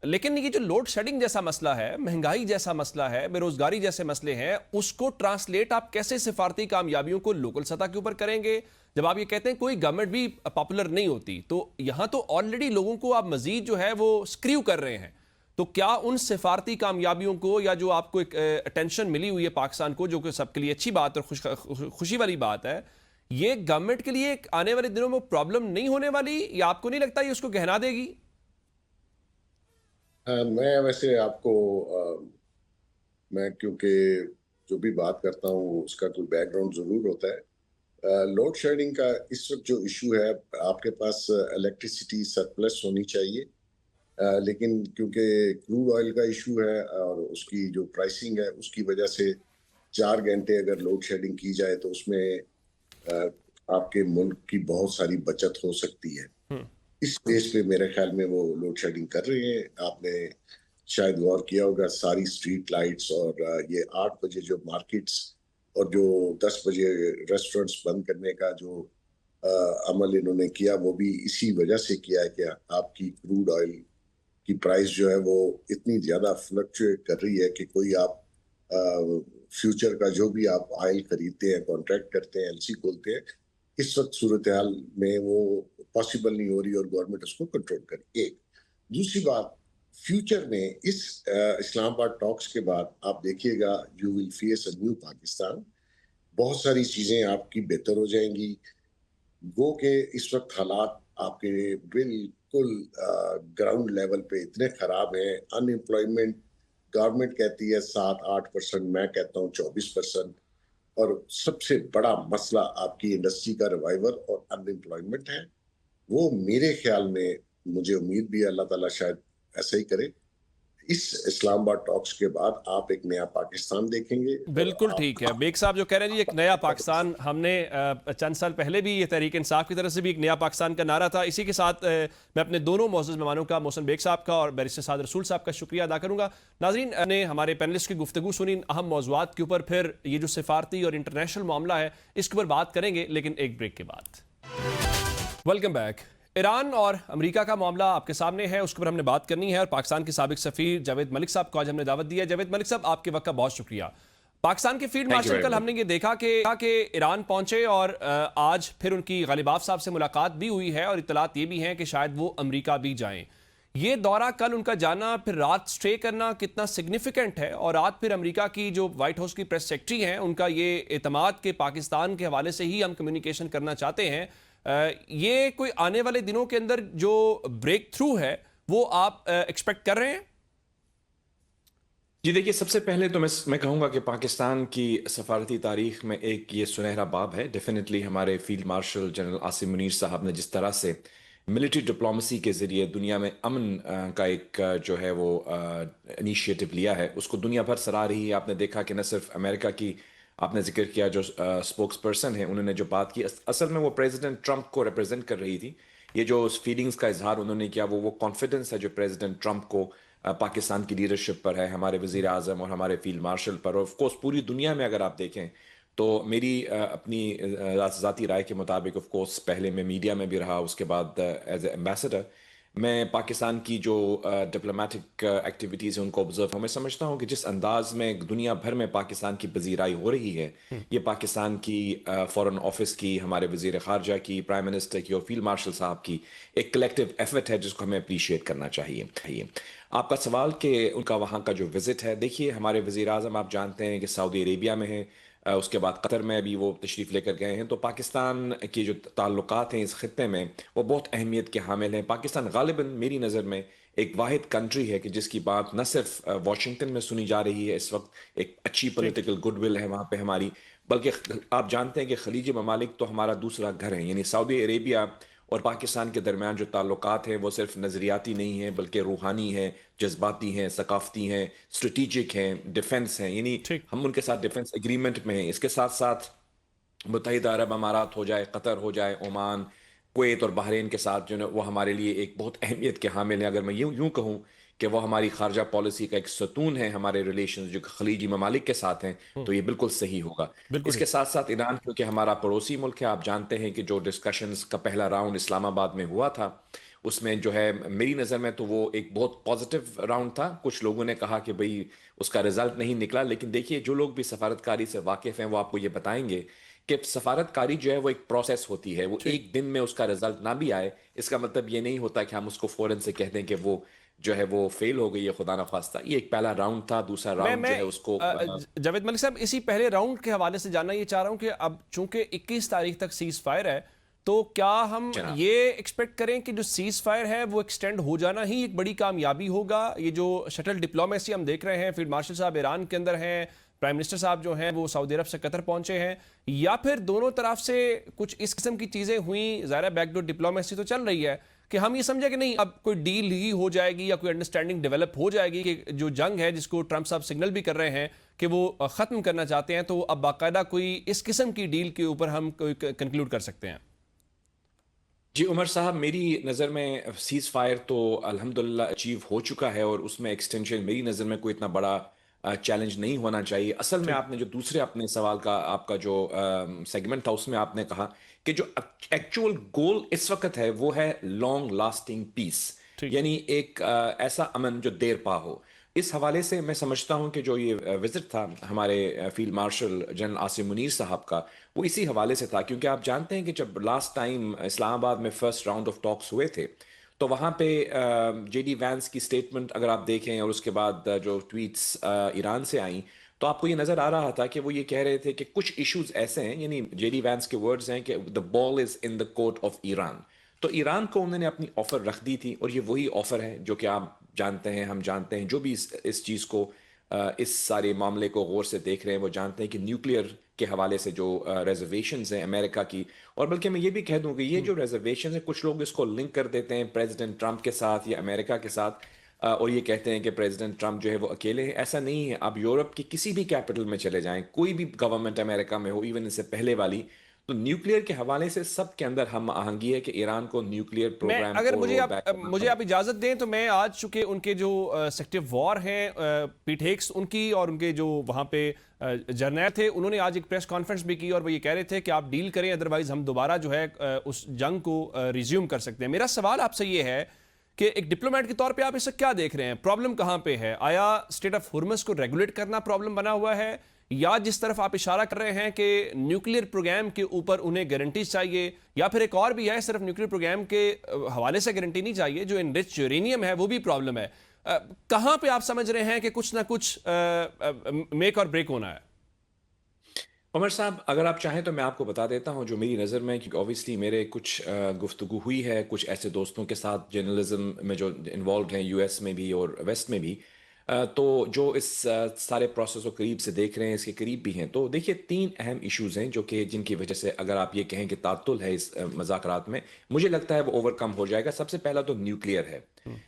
लेकिन ये जो लोड शेडिंग जैसा मसला है, महंगाई जैसा मसला है, बेरोजगारी जैसे मसले हैं, उसको ट्रांसलेट आप कैसे सिफारती कामयाबियों को लोकल सतह के ऊपर करेंगे? जब आप ये कहते हैं कोई गवर्नमेंट भी पॉपुलर नहीं होती, तो यहां तो ऑलरेडी लोगों को आप मजीद जो है वो स्क्रू कर रहे हैं। तो क्या उन सिफारती कामयाबियों को, या जो आपको एक अटेंशन मिली हुई है पाकिस्तान को, जो कि सबके लिए अच्छी बात और खुशी वाली बात है, ये गवर्नमेंट के लिए आने वाले दिनों में प्रॉब्लम नहीं होने वाली, या आपको नहीं लगता ये उसको गहरा देगी? मैं वैसे आपको मैं क्योंकि जो भी बात करता हूँ उसका कोई बैकग्राउंड जरूर होता है। लोड शेडिंग का इस वक्त जो इशू है, आपके पास इलेक्ट्रिसिटी सरप्लस होनी चाहिए, लेकिन क्योंकि क्रूड ऑयल का इशू है और उसकी जो प्राइसिंग है उसकी वजह से 4 घंटे अगर लोड शेडिंग की जाए तो उसमें अ, आपके मुल्क की बहुत सारी बचत हो सकती है। इस बेस पे मेरे ख्याल में वो लोड शेडिंग कर रहे हैं। आपने शायद गौर किया होगा, सारी स्ट्रीट लाइट्स और ये 8 बजे जो मार्केट्स और जो 10 बजे रेस्टोरेंट्स बंद करने का जो अमल इन्होंने किया, वो भी इसी वजह से किया है कि आपकी क्रूड ऑयल की प्राइस जो है वो इतनी ज्यादा फ्लक्चुएट कर रही है कि कोई आप फ्यूचर का जो भी आप ऑयल खरीदते हैं, कॉन्ट्रैक्ट करते हैं, एलसी खोलते हैं, इस वक्त सूरत हाल में वो पॉसिबल नहीं हो रही और गवर्नमेंट उसको कंट्रोल करे। एक दूसरी बात, फ्यूचर में इस इस्लामाबाद टॉक्स के बाद आप देखिएगा, you will face a new Pakistan. बहुत सारी चीजें आपकी बेहतर हो जाएंगी। गो के इस वक्त हालात आपके बिल्कुल ग्राउंड लेवल पे इतने खराब हैं। अनएम्प्लॉयमेंट गवर्नमेंट कहती है 7-8%, मैं कहता हूँ 24%। और सबसे बड़ा मसला आपकी इंडस्ट्री का रिवाइवल और अनएम्प्लॉयमेंट है। वो मेरे ख्याल में, मुझे उम्मीद भी है अल्लाह ताला शायद ऐसा ही करे, इस इस्लामाबाद टॉक्स के बाद आप एक नया पाकिस्तान देखेंगे। बिल्कुल ठीक है बेग साहब जो कह रहे हैं जी, एक नया पाकिस्तान। हमने चंद साल पहले भी ये तहरीक इंसाफ की तरफ से भी एक नया पाकिस्तान का नारा था। इसी के साथ मैं अपने दोनों मौजूद मेहमानों का, मोहसिन बेग साहब का और बैरिस्टर साद रसूल साहब का शुक्रिया अदा करूंगा। नाजरीन ने हमारे पैनलिस्ट की गुफ्तगू सुनी अहम मौज़ूआत के ऊपर। फिर ये जो सिफारती और इंटरनेशनल मामला है इसके ऊपर बात करेंगे, लेकिन एक ब्रेक के बाद। Welcome back. ईरान और अमेरिका का मामला आपके सामने है, उसके ऊपर हमने बात करनी है और पाकिस्तान के साबिक सफीर जावेद मलिक साहब को आज हमने दावत दी है। जावेद मलिक साहब, आपके वक्त का बहुत शुक्रिया। पाकिस्तान के फील्ड मार्शल कल हमने ये देखा कि ईरान पहुंचे और आज फिर उनकी गालिबाफ साहब से मुलाकात भी हुई है और इत्तलात ये भी हैं कि शायद वो अमेरिका भी जाएं। ये दौरा कल उनका जाना, फिर रात स्टे करना कितना सिग्निफिकेंट है, और रात फिर अमेरिका की जो व्हाइट हाउस की प्रेस सेक्रेटरी हैं उनका ये एतमाद के पाकिस्तान के हवाले से ही हम कम्युनिकेशन करना चाहते हैं, ये कोई आने वाले दिनों के अंदर जो ब्रेक थ्रू है वो आप एक्सपेक्ट कर रहे हैं? जी देखिए, सबसे पहले तो मैं कहूँगा कि पाकिस्तान की सफारती तारीख में एक ये सुनहरा बाब है। डेफिनेटली हमारे field marshal general Asim Munir साहब ने जिस तरह से मिलिट्री डिप्लोमेसी के ज़रिए दुनिया में अमन का एक जो है वो इनिशिएटिव लिया है, उसको दुनिया भर सराह रही है। आपने देखा कि न सिर्फ अमेरिका की, आपने जिक्र किया जो स्पोक्स पर्सन है, उन्होंने जो बात की, असल में वो प्रेसिडेंट ट्रंप को रिप्रेजेंट कर रही थी। ये जो फीलिंग्स का इजहार उन्होंने किया, वो कॉन्फिडेंस है जो प्रेसिडेंट ट्रंप को पाकिस्तान की लीडरशिप पर है, हमारे वजीर आज़म और हमारे फील्ड मार्शल पर, और ऑफकोर्स पूरी दुनिया में अगर आप देखें तो मेरी अपनी ज़ाती राय के मुताबिक, ऑफकोर्स पहले मैं मीडिया में भी रहा, उसके बाद एज ए एम्बेसडर, मैं पाकिस्तान की जो डिप्लोमेटिक एक्टिविटीज़ हैं उनको ऑब्जर्व मैं समझता हूँ कि जिस अंदाज में दुनिया भर में पाकिस्तान की पजीराई हो रही है, ये पाकिस्तान की फॉरेन ऑफिस की, हमारे वजीर खारजा की, प्राइम मिनिस्टर की और फील्ड मार्शल साहब की एक कलेक्टिव एफर्ट है जिसको हमें अप्रिशिएट करना चाहिए। आपका सवाल कि उनका वहाँ का जो विजिट है, देखिए हमारे वजीर आज़म आप जानते हैं कि सऊदी अरेबिया में है, उसके बाद कतर में भी वो तशरीफ़ लेकर गए हैं। तो पाकिस्तान के जो ताल्लुकात हैं इस खत्ते में वो बहुत अहमियत के हामिल हैं। पाकिस्तान गालिबन मेरी नज़र में एक वाहिद कंट्री है कि जिसकी बात न सिर्फ वाशिंगटन में सुनी जा रही है इस वक्त, एक अच्छी पॉलिटिकल गुडविल है वहाँ पे हमारी, बल्कि आप जानते हैं कि खलीजी ममालिक तो हमारा दूसरा घर है। यानी सऊदी अरेबिया और पाकिस्तान के दरमियान जो ताल्लुकात हैं वो सिर्फ नज़रियाती नहीं हैं बल्कि रूहानी हैं, जज्बाती हैं, सकाफती हैं, स्ट्रेटिजिक हैं, डिफेंस हैं। यानी ठीक। हम उनके साथ डिफेंस एग्रीमेंट में हैं। इसके साथ साथ मुत्तहिदा अरब अमारात हो जाए, कतर हो जाए, ओमान, कुवैत और बहरीन के साथ जो है वो हमारे लिए एक बहुत अहमियत के हामिल हैं। अगर मैं यूं कहूँ कि वो हमारी खारजा पॉलिसी का एक सतून है, हमारे रिलेशंस जो खलीजी ममालिक के साथ हैं, तो ये बिल्कुल सही होगा। बिल्कुल इसके ठीक। साथ साथ ईरान क्योंकि हमारा पड़ोसी मुल्क है, आप जानते हैं कि जो डिस्कशंस का पहला राउंड इस्लामाबाद में हुआ था उसमें जो है मेरी नज़र में तो वो एक बहुत पॉजिटिव राउंड था। कुछ लोगों ने कहा कि भाई उसका रिजल्ट नहीं निकला, लेकिन देखिए जो लोग भी सफारतकारी से वाकिफ़ हैं वो आपको ये बताएंगे कि सफारतकारी जो है वो एक प्रोसेस होती है। वो एक दिन में उसका रिजल्ट ना भी आए इसका मतलब ये नहीं होता कि हम उसको फौरन से कह दें कि वो जो है वो फेल हो गई है, खुदा न खास्ता। ये एक पहला राउंड था, दूसरा राउंड जो है उसको जावेद मलिक साहब, इसी पहले राउंड के हवाले से जानना ये चाह रहा हूं कि अब चूंकि 21 तारीख तक सीज फायर है, तो क्या हम जनाब। ये एक्सपेक्ट करें कि जो सीज फायर है वो एक्सटेंड हो जाना ही एक बड़ी कामयाबी होगा? ये जो शटल डिप्लोमेसी हम देख रहे हैं, फील्ड मार्शल साहब ईरान के अंदर हैं, प्राइम मिनिस्टर साहब जो हैं वो सऊदी अरब से कतर पहुंचे हैं, या फिर दोनों तरफ से कुछ इस किस्म की चीजें हुई, ज़ाहिर बैकडोर डिप्लोमेसी तो चल रही है, कि हम ये समझे कि नहीं अब कोई डील ही हो जाएगी या कोई अंडरस्टैंडिंग डेवलप हो जाएगी कि जो जंग है जिसको ट्रंप साहब सिग्नल भी कर रहे हैं कि वो ख़त्म करना चाहते हैं, तो अब बाकायदा कोई इस किस्म की डील के ऊपर हम कोई कंक्लूड कर सकते हैं? जी उमर साहब, मेरी नज़र में सीज़ फायर तो अल्हम्दुलिल्लाह अचीव हो चुका है और उसमें एक्सटेंशन मेरी नज़र में कोई इतना बड़ा चैलेंज नहीं होना चाहिए। असल में आपने जो दूसरे अपने सवाल का आपका जो सेगमेंट था उसमें आपने कहा कि जो एक्चुअल गोल इस वक्त है वो है लॉन्ग लास्टिंग पीस, ठीक। यानी एक ऐसा अमन जो देर पा हो। इस हवाले से मैं समझता हूं कि जो ये विजिट था हमारे field marshal general Asim Munir साहब का, वो इसी हवाले से था क्योंकि आप जानते हैं कि जब लास्ट टाइम इस्लामाबाद में फर्स्ट राउंड ऑफ टॉक्स हुए थे तो वहाँ पे जेडी वैंस की स्टेटमेंट अगर आप देखें और उसके बाद जो ट्वीट्स ईरान से आई तो आपको ये नज़र आ रहा था कि वो ये कह रहे थे कि कुछ इश्यूज ऐसे हैं, यानी जेडी वैंस के वर्ड्स हैं कि the ball is in the court of Iran. तो ईरान को उन्होंने अपनी ऑफर रख दी थी और ये वही ऑफर है जो कि आप जानते हैं, हम जानते हैं, जो भी इस चीज़ को इस सारे मामले को गौर से देख रहे हैं वो जानते हैं कि न्यूक्लियर के हवाले से जो रिजर्वेशंस हैं अमेरिका की, और बल्कि मैं ये भी कह दूं कि ये जो रिजर्वेशंस हैं कुछ लोग इसको लिंक कर देते हैं प्रेसिडेंट ट्रंप के साथ या अमेरिका के साथ, और ये कहते हैं कि प्रेसिडेंट ट्रंप जो है वो अकेले हैं। ऐसा नहीं है। आप यूरोप की किसी भी कैपिटल में चले जाएं, कोई भी गवर्नमेंट अमेरिका में हो, इवन इससे पहले वाली, तो न्यूक्लियर के हवाले से सब के अंदर हम आहंगी है कि ईरान को न्यूक्लियर मैं प्रोग्राम अगर को मुझे आप इजाजत दें तो मैं आज चूंकि उनके जो सेक्रेटरी वॉर हैं पीट हेग्स उनकी और उनके जो वहां पे जर्नैल थे, उन्होंने आज एक प्रेस कॉन्फ्रेंस भी की और वो ये कह रहे थे कि आप डील करें, अदरवाइज हम दोबारा जो है उस जंग को रिज्यूम कर सकते हैं। मेरा सवाल आपसे ये है कि एक डिप्लोमेट के तौर पे आप इसे क्या देख रहे हैं? प्रॉब्लम कहां पे है? आया स्टेट ऑफ हुर्मुज़ को रेगुलेट करना प्रॉब्लम बना हुआ है, या जिस तरफ आप इशारा कर रहे हैं कि न्यूक्लियर प्रोग्राम के ऊपर उन्हें गारंटी चाहिए, या फिर एक और भी है सिर्फ न्यूक्लियर प्रोग्राम के हवाले से गारंटी नहीं चाहिए, जो इनरिच्ड यूरेनियम है वो भी प्रॉब्लम है? कहां पे आप समझ रहे हैं कि कुछ ना कुछ मेक और ब्रेक होना है? उमर साहब, अगर आप चाहें तो मैं आपको बता देता हूं जो मेरी नज़र में, क्योंकि ऑब्वियसली मेरे कुछ गुफ्तगू हुई है कुछ ऐसे दोस्तों के साथ जर्नलिज्म में जो इन्वॉल्व हैं यूएस में भी और वेस्ट में भी, तो जो इस सारे प्रोसेस को करीब से देख रहे हैं, इसके करीब भी हैं। तो देखिए 3 अहम इश्यूज हैं जो कि जिनकी वजह से अगर आप ये कहें कि तातुल है इस मज़ाकरात में, मुझे लगता है वो ओवरकम हो जाएगा। सबसे पहला तो न्यूक्लियर है।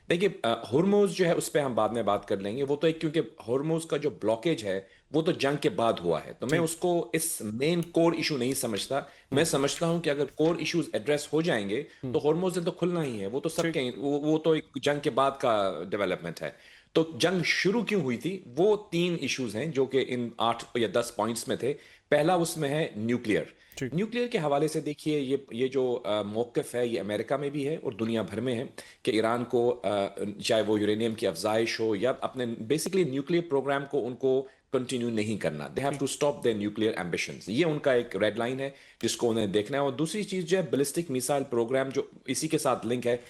देखिए हुर्मुज़ जो है उस पर हम बाद में बात कर लेंगे, वो तो एक, क्योंकि हुर्मुज़ का जो ब्लॉकेज है वो तो जंग के बाद हुआ है, तो मैं उसको इस मेन कोर इशू नहीं समझता। मैं समझता हूं कि अगर कोर इश्यूज एड्रेस हो जाएंगे तो हुर्मुज़ तो खुलना ही है, वो तो सबके वो तो एक जंग के बाद का डेवलपमेंट है। तो जंग शुरू क्यों हुई थी, वो 3 इश्यूज हैं जो कि इन 8 या 10 पॉइंट्स में थे। पहला उसमें है न्यूक्लियर। ठीक। न्यूक्लियर के हवाले से देखिए, ये जो मौक़िफ़ है, ये अमेरिका में भी है और दुनिया भर में है कि ईरान को चाहे वो यूरेनियम की अफजाइश हो या अपने बेसिकली न्यूक्लियर प्रोग्राम को उनको कंटिन्यू नहीं करना। They have to stop their nuclear ambitions. ये उनका एक रेड लाइन है जिसको उन्हें देखना है। और दूसरी चीज़ जो है बैलिस्टिक मिसाइल प्रोग्राम, जो इसी के साथ लिंक है।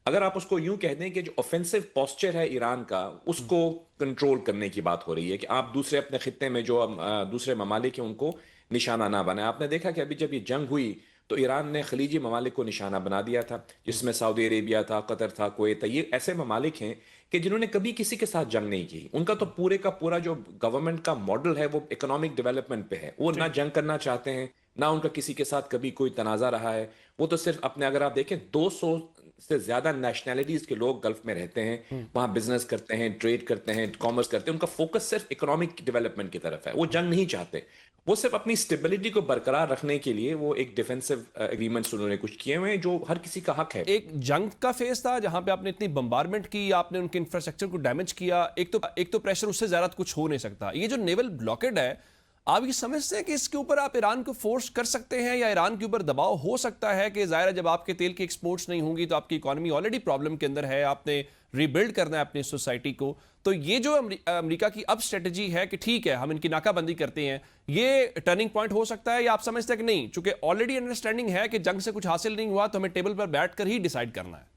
अगर आप उसको यूं कह दें कि जो ऑफेंसिव पोस्चर है ईरान का, उसको कंट्रोल करने की बात हो रही है कि आप दूसरे अपने खित्ते में जो दूसरे ममालिक हैं उनको निशाना ना बनाए। आपने देखा कि अभी जब ये जंग हुई तो ईरान ने खलीजी ममालिक को निशाना बना दिया था, जिसमें सऊदी अरेबिया था, कतर था, कुवैत था। ये ऐसे ममालिक हैं कि जिन्होंने कभी किसी के साथ जंग नहीं की। उनका तो पूरे का पूरा जो गवर्नमेंट का मॉडल है वो इकोनॉमिक डेवलपमेंट पे है। वो ना जंग करना चाहते हैं, ना उनका किसी के साथ कभी कोई तनाज़ा रहा है। वो तो सिर्फ अपने, अगर आप देखें 200 से ज्यादा नेशनैलिटीज के लोग गल्फ में रहते हैं, वहां बिजनेस करते हैं, ट्रेड करते हैं, कॉमर्स करते हैं। उनका फोकस सिर्फ इकोनॉमिक डेवलपमेंट की तरफ है। वो जंग नहीं चाहते। वो सिर्फ अपनी स्टेबिलिटी को बरकरार रखने के लिए वो एक डिफेंसिव एग्रीमेंट्स उन्होंने कुछ किए हुए हैं, जो हर किसी का हक है। एक जंग का फेज था जहां पे आपने इतनी बम्बारमेंट की, आपने उनके इंफ्रास्ट्रक्चर को डैमेज किया। एक तो प्रेशर, उससे ज्यादा कुछ हो नहीं सकता। ये जो नेवल ब्लॉकेड है, आप ये समझते हैं कि इसके ऊपर आप ईरान को फोर्स कर सकते हैं या ईरान के ऊपर दबाव हो सकता है कि जाहिर है जब आपके तेल की एक्सपोर्ट्स नहीं होंगी तो आपकी इकोनॉमी ऑलरेडी प्रॉब्लम के अंदर है, आपने रीबिल्ड करना है अपनी सोसाइटी को। तो ये जो अमेरिका की अब स्ट्रेटजी है कि ठीक है हम इनकी नाकाबंदी करते हैं, ये टर्निंग पॉइंट हो सकता है, या आप समझते हैं कि नहीं, चूंकि ऑलरेडी अंडरस्टैंडिंग है कि जंग से कुछ हासिल नहीं हुआ तो हमें टेबल पर बैठकर ही डिसाइड करना है?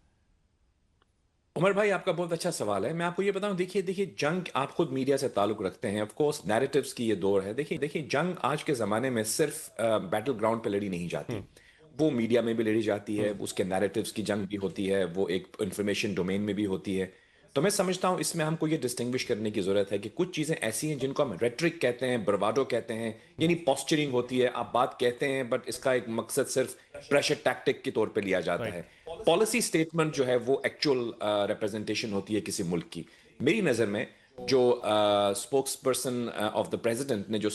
उमर भाई, आपका बहुत अच्छा सवाल है। मैं आपको ये बताऊं, देखिए जंग, आप खुद मीडिया से ताल्लुक रखते हैं, ऑफ कोर्स नैरेटिव्स की ये दौर है। देखिए जंग आज के ज़माने में सिर्फ बैटल ग्राउंड पे लड़ी नहीं जाती, वो मीडिया में भी लड़ी जाती है। उसके नैरेटिव्स की जंग भी होती है, वो एक इंफॉर्मेशन डोमेन में भी होती है। तो मैं समझता हूँ इसमें हमको ये डिस्टिंग्विश करने की ज़रूरत है कि कुछ चीज़ें ऐसी हैं जिनको हम रेट्रिक कहते हैं, ब्रवाडो कहते हैं, यानी पॉस्चरिंग होती है। आप बात कहते हैं बट इसका एक मकसद सिर्फ प्रेशर टैक्टिक के तौर पे लिया जाता है। पॉलिसी स्टेटमेंट जो है वो एक्चुअल रिप्रेजेंटेशन होती है किसी मुल्क की। मेरी नज़र में जो spokes person of the president ने जो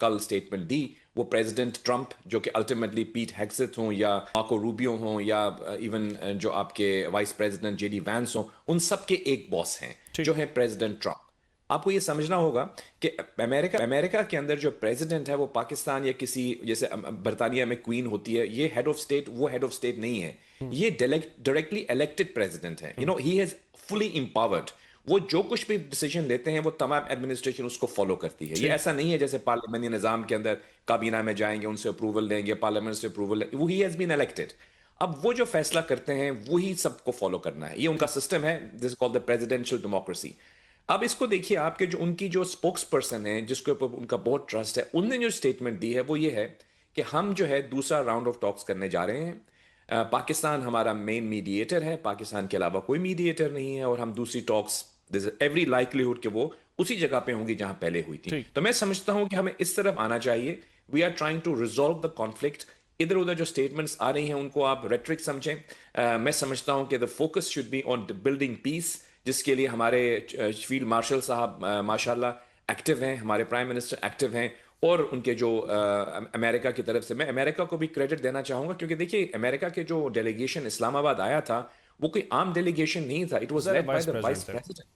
कल स्टेटमेंट दी, वो प्रेसिडेंट ट्रंप, जो कि अल्टीमेटली पीट हेग्सेथ हों या मार्को रूबियो हों या इवन जो आपके वाइस प्रेसिडेंट जेडी वैंस हों, उन सब के एक बॉस हैं जो है प्रेसिडेंट ट्रंप। आपको ये समझना होगा कि अमेरिका के अंदर जो प्रेसिडेंट है वो पाकिस्तान या किसी, जैसे बरतानिया में क्वीन होती है, ये हेड ऑफ स्टेट, वो हेड ऑफ स्टेट नहीं है। ये डायरेक्टली इलेक्टेड प्रेसिडेंट है। He has fully empowered. वो जो कुछ भी डिसीजन लेते हैं वो तमाम एडमिनिस्ट्रेशन उसको फॉलो करती है। ये ऐसा नहीं है जैसे पार्लियामेंट्री निजाम के अंदर काबीना में जाएंगे, उनसे अप्रूवल लेंगे, पार्लियामेंट से अप्रूवल लेंगे। वो ही हैज बीन इलेक्टेड। अब वो जो फैसला करते हैं वही सबको फॉलो करना है। ये उनका सिस्टम है, this is called the presidential democracy. अब इसको देखिए, आपके जो उनकी जो स्पोक्स पर्सन है, जिसके ऊपर उनका बहुत ट्रस्ट है, उनने जो स्टेटमेंट दी है वो ये है कि हम जो है दूसरा राउंड ऑफ टॉक्स करने जा रहे हैं। पाकिस्तान हमारा मेन मीडिएटर है, पाकिस्तान के अलावा कोई मीडिएटर नहीं है, और हम दूसरी टॉक्स एवरी लाइकलीहुड कि वो उसी जगह पे होंगी जहां पहले हुई थी। तो मैं समझता हूं कि हमें इस तरफ आना चाहिए। We are trying to resolve the conflict. इधर उधर जो स्टेटमेंट्स आ रही हैं उनको आप रेट्रिक समझें। मैं समझता हूं कि the focus should be on building peace, जिसके लिए हमारे फील्ड मार्शल साहब माशाल्लाह एक्टिव हैं, हमारे प्राइम मिनिस्टर एक्टिव हैं, और उनके जो अमेरिका की तरफ से मैं अमेरिका को भी क्रेडिट देना चाहूंगा, क्योंकि देखिए अमेरिका के जो डेलीगेशन इस्लामाबाद आया था वो कोई आम डेलीगेशन नहीं था। It was led by the vice president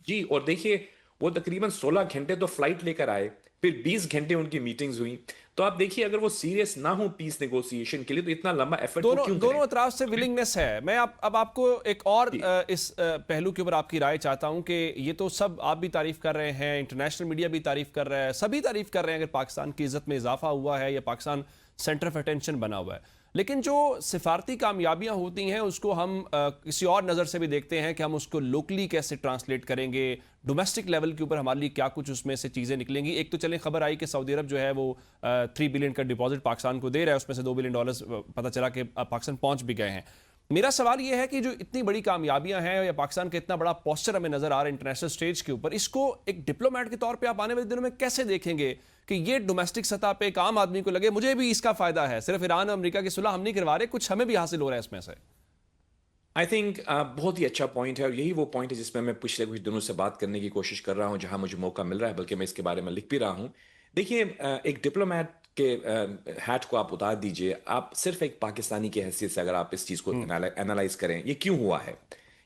ji. और देखिए वो तकरीबन 16 घंटे तो फ्लाइट लेकर आए, फिर 20 घंटे उनकी मीटिंग्स हुई। तो आप देखिए अगर वो सीरियस ना हो पीस नेगोशिएशन के लिए तो इतना लंबा एफर्ट दोनों अतराफ से विलिंगनेस है। मैं अब आपको एक और इस पहलू के ऊपर आपकी राय चाहता हूं कि ये तो सब आप भी तारीफ कर रहे हैं, इंटरनेशनल मीडिया भी तारीफ कर रहा है, सभी तारीफ कर रहे हैं अगर पाकिस्तान की इज्जत में इजाफा हुआ है या पाकिस्तान सेंटर ऑफ अटेंशन बना हुआ है। लेकिन जो सिफारती कामयाबियां होती हैं उसको हम किसी और नज़र से भी देखते हैं कि हम उसको लोकली कैसे ट्रांसलेट करेंगे, डोमेस्टिक लेवल के ऊपर हमारे लिए क्या कुछ उसमें से चीज़ें निकलेंगी। एक तो चलें खबर आई कि सऊदी अरब जो है वो 3 बिलियन का डिपॉजिट पाकिस्तान को दे रहा है, उसमें से $2 बिलियन पता चला कि पाकिस्तान पहुंच भी गए हैं। मेरा सवाल यह है कि जो इतनी बड़ी कामयाबियां हैं या पाकिस्तान का इतना बड़ा पोस्चर हमें नजर आ रहा है इंटरनेशनल स्टेज के ऊपर, इसको एक डिप्लोमेट के तौर पे आप आने वाले दिनों में कैसे देखेंगे कि ये डोमेस्टिक सतह पे एक आम आदमी को लगे मुझे भी इसका फायदा है, सिर्फ ईरान और अमेरिका की सुलह हम नहीं करवा रहे, कुछ हमें भी हासिल हो रहा है इसमें से। आई थिंक बहुत ही अच्छा पॉइंट है, और यही वो पॉइंट है जिसमें मैं पिछले कुछ दिनों से बात करने की कोशिश कर रहा हूं, जहां मुझे मौका मिल रहा है, बल्कि मैं इसके बारे में लिख भी रहा हूं। देखिए एक डिप्लोमेट के हैट को आप उतार दीजिए, आप सिर्फ एक पाकिस्तानी की हैसियत से अगर आप इस चीज़ को एनालाइज करें, ये क्यों हुआ है,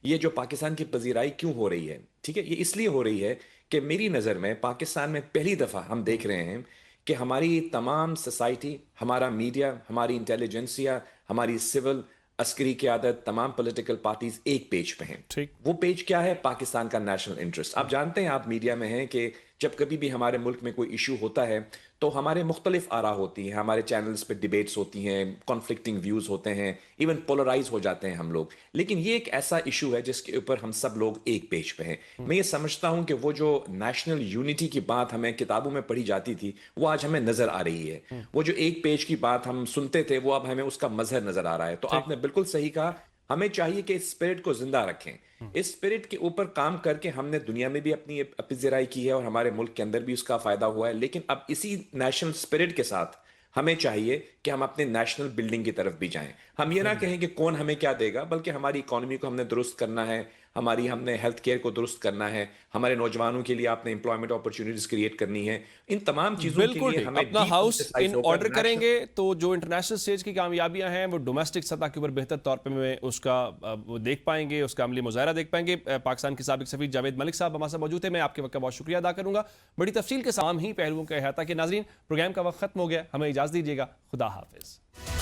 ये जो पाकिस्तान की पजीराई क्यों हो रही है, ठीक है, ये इसलिए हो रही है कि मेरी नज़र में पाकिस्तान में पहली दफ़ा हम देख रहे हैं कि हमारी तमाम सोसाइटी, हमारा मीडिया, हमारी इंटेलिजेंसिया, हमारी सिविल अस्करी क़यादत, तमाम पॉलिटिकल पार्टीज एक पेज पे हैं। ठीक। वो पेज क्या है? पाकिस्तान का नेशनल इंटरेस्ट। आप जानते हैं, आप मीडिया में हैं, कि जब कभी भी हमारे मुल्क में कोई इशू होता है तो हमारे मुख्तलिफ आरा होती हैं, हमारे चैनल्स पे डिबेट्स होती हैं, कॉन्फ्लिक्टिंग व्यूज़ होते हैं, इवन पोलराइज हो जाते हैं हम लोग। लेकिन ये एक ऐसा इशू है जिसके ऊपर हम सब लोग एक पेज पे हैं। मैं ये समझता हूं कि वो जो नेशनल यूनिटी की बात हमें किताबों में पढ़ी जाती थी, वो आज हमें नजर आ रही है। वो जो एक पेज की बात हम सुनते थे, वो अब हमें उसका मजहर नजर आ रहा है। तो आपने बिल्कुल सही कहा, हमें चाहिए कि इस स्पिरिट को जिंदा रखें। इस स्पिरिट के ऊपर काम करके हमने दुनिया में भी अपनी अपीज़राई की है और हमारे मुल्क के अंदर भी उसका फायदा हुआ है। लेकिन अब इसी नेशनल स्पिरिट के साथ हमें चाहिए कि हम अपने नेशनल बिल्डिंग की तरफ भी जाएं। हम ये ना कहें कि कौन हमें क्या देगा, बल्कि हमारी इकोनॉमी को हमने दुरुस्त करना है, हमने हेल्थ केयर को दुरुस्त करना है, हमारे नौजवानों के लिए आपने एम्प्लॉयमेंट अपॉर्चुनिटीज क्रिएट करनी है। इन तमाम चीजों के बिल्कुल लिए ठीक। हमें अपना हाउस इन ऑर्डर नेशनल करेंगे तो जो इंटरनेशनल स्टेज की कामयाबियां हैं वो डोमेस्टिक सतह के ऊपर बेहतर तौर पे में उसका वो देख पाएंगे, उसका अमली मुजाहरा देख पाएंगे। पाकिस्तान के साबिक सफीर जावेद मलिक साहब हमारे साथ मौजूद है। मैं आपके वक्त का बहुत शुक्रिया अदा करूंगा। बड़ी तफसील के साथ ही पहलुओं का अहाता कि नाज़रीन, प्रोग्राम का वक्त खत्म हो गया, हमें इजाज़त दीजिएगा। खुदा हाफिज़।